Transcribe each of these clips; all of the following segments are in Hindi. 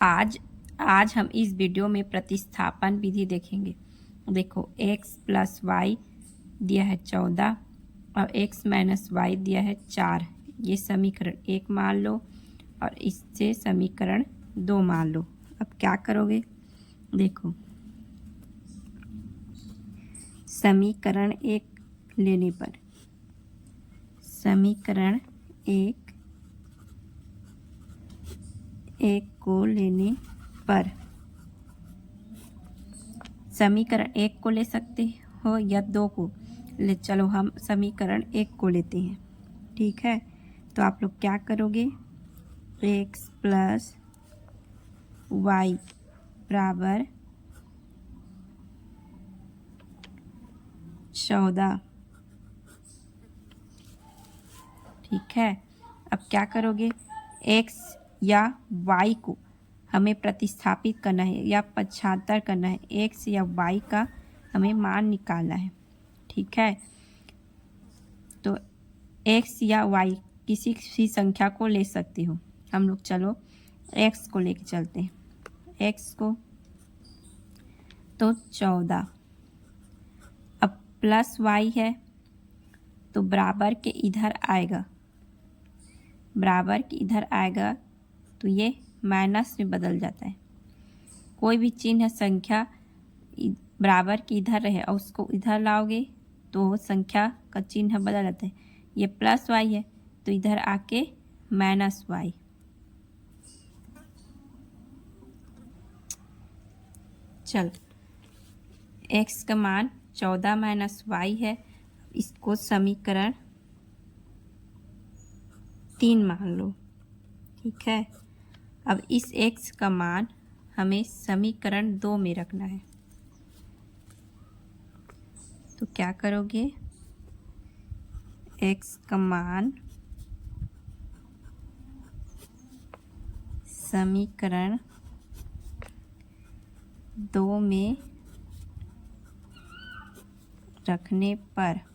आज आज हम इस वीडियो में प्रतिस्थापन विधि देखेंगे। देखो x प्लस वाई दिया है 14 और x माइनस वाई दिया है 4। ये समीकरण 1 मान लो और इससे समीकरण 2 मान लो। अब क्या करोगे? देखो, समीकरण 1 लेने पर समीकरण एक को लेने पर समीकरण 1 को ले सकते हो या 2 को ले। चलो हम समीकरण 1 को लेते हैं, ठीक है। तो आप लोग क्या करोगे? x प्लस वाई बराबर 14, ठीक है। अब क्या करोगे? x या y को हमें प्रतिस्थापित करना है या पक्षांतर करना है। x या y का हमें मान निकालना है, ठीक है। तो x या y किसी भी संख्या को ले सकते हो। हम लोग चलो x को लेके चलते हैं। x को तो 14, अब प्लस y है तो बराबर के इधर आएगा, बराबर के इधर आएगा तो ये माइनस में बदल जाता है। कोई भी चिन्ह संख्या बराबर के इधर रहे और उसको इधर लाओगे तो संख्या का चिन्ह बदल जाता है। ये प्लस वाई है तो इधर आके माइनस वाई। चल, x का मान 14 माइनस वाई है। इसको समीकरण 3 मान लो, ठीक है। अब इस x का मान हमें समीकरण 2 में रखना है। तो क्या करोगे? x का मान समीकरण 2 में रखने पर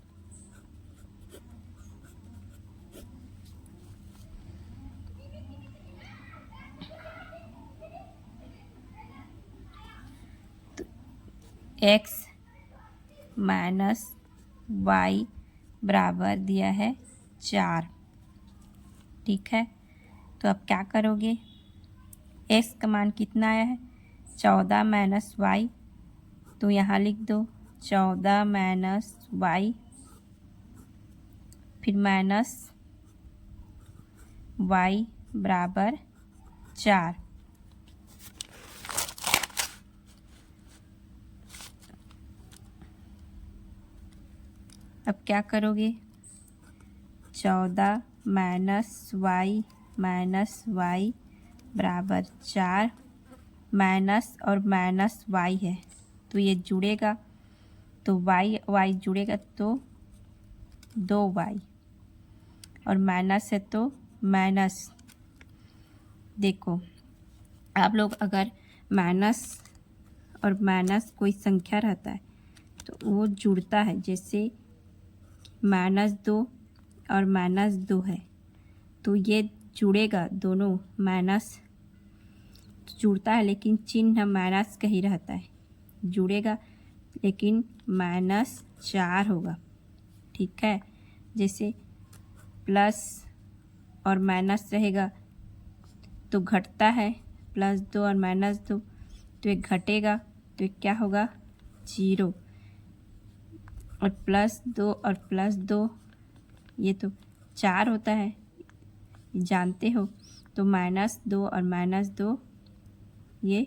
x माइनस वाई बराबर दिया है 4, ठीक है। तो अब क्या करोगे? x का मान कितना आया है? 14 माइनस वाई, तो यहाँ लिख दो 14 माइनस वाई, फिर माइनस वाई बराबर 4। अब क्या करोगे? 14 माइनस वाई बराबर 4, माइनस और माइनस वाई है तो ये जुड़ेगा, तो वाई जुड़ेगा तो 2y, और माइनस है तो माइनस। देखो, आप लोग अगर माइनस और माइनस कोई संख्या रहता है तो वो जुड़ता है। जैसे -2 और -2 है तो ये जुड़ेगा, दोनों माइनस जुड़ता है लेकिन चिन्ह माइनस का ही रहता है। जुड़ेगा लेकिन -4 होगा, ठीक है। जैसे प्लस और माइनस रहेगा तो घटता है, +2 और -2, तो ये घटेगा तो ये क्या होगा? 0। और +2 और +2 ये तो 4 होता है, जानते हो। तो -2 और -2 ये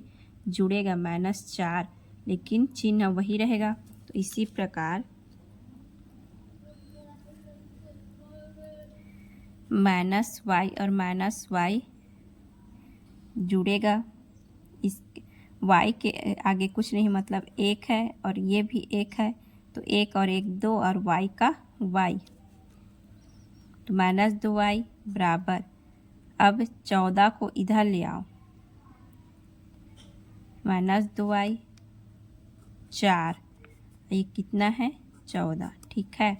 जुड़ेगा -4, लेकिन चिन्ह वही रहेगा। तो इसी प्रकार -y और -y जुड़ेगा। इस y के आगे कुछ नहीं, मतलब 1 है और ये भी 1 है तो 1 और 1 2 और y का y, तो -2y बराबर। अब 14 को इधर ले आओ, -2y 4, ये कितना है? 14, ठीक है।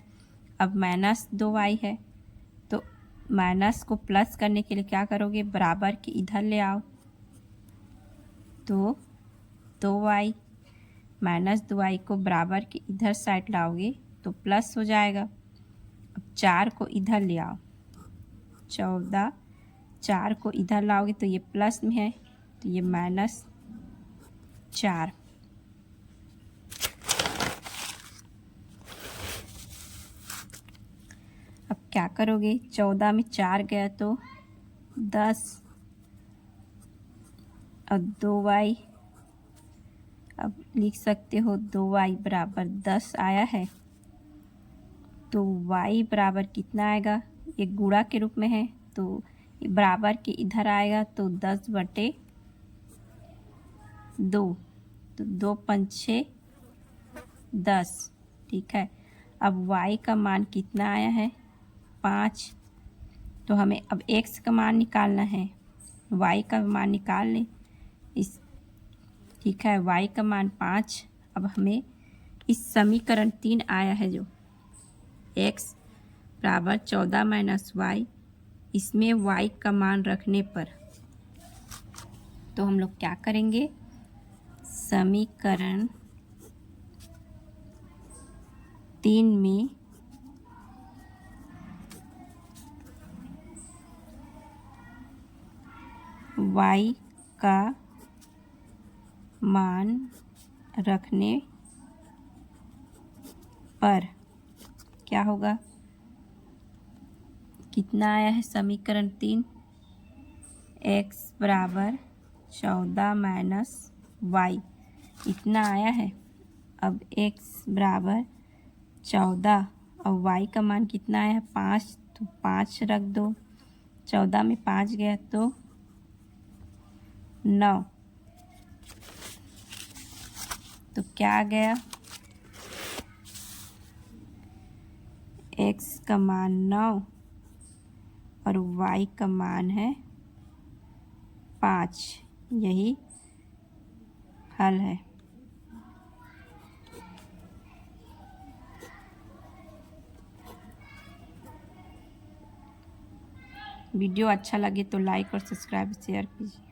अब -2y है तो माइनस को प्लस करने के लिए क्या करोगे? बराबर के इधर ले आओ, तो 2y माइनस 2y को बराबर के इधर साइड लाओगे तो प्लस हो जाएगा। अब 4 को इधर ले आओ, 14, 4 को इधर लाओगे तो ये प्लस में है तो ये -4। अब क्या करोगे, 14 में 4 गया तो 10 और 2y, अब लिख सकते हो 2y बराबर 10 आया है। तो y बराबर कितना आएगा, ये गुणा के रूप में है तो ये बराबर के इधर आएगा तो 10/2, तो 2 पंचे 10। ठीक है, अब y का मान कितना आया है, 5। तो हमें अब x का मान निकालना है, y का मान निकाल लें इस। ठीक है, y का मान 5। अब हमें इस समीकरण 3 आया है जो x बराबर 14 माइनस y, इसमें y का मान रखने पर तो हम लोग क्या करेंगे, समीकरण 3 में y का मान रखने पर क्या होगा, कितना आया है समीकरण 3, x बराबर 14 माइनस y इतना आया है। अब x बराबर 14 और y का मान कितना आया है, 5, तो 5 रख दो, 14 में 5 गया तो 9। तो क्या आ गया, x का मान 9 और y का मान है 5, यही हल है। वीडियो अच्छा लगे तो लाइक और सब्सक्राइब शेयर कीजिए।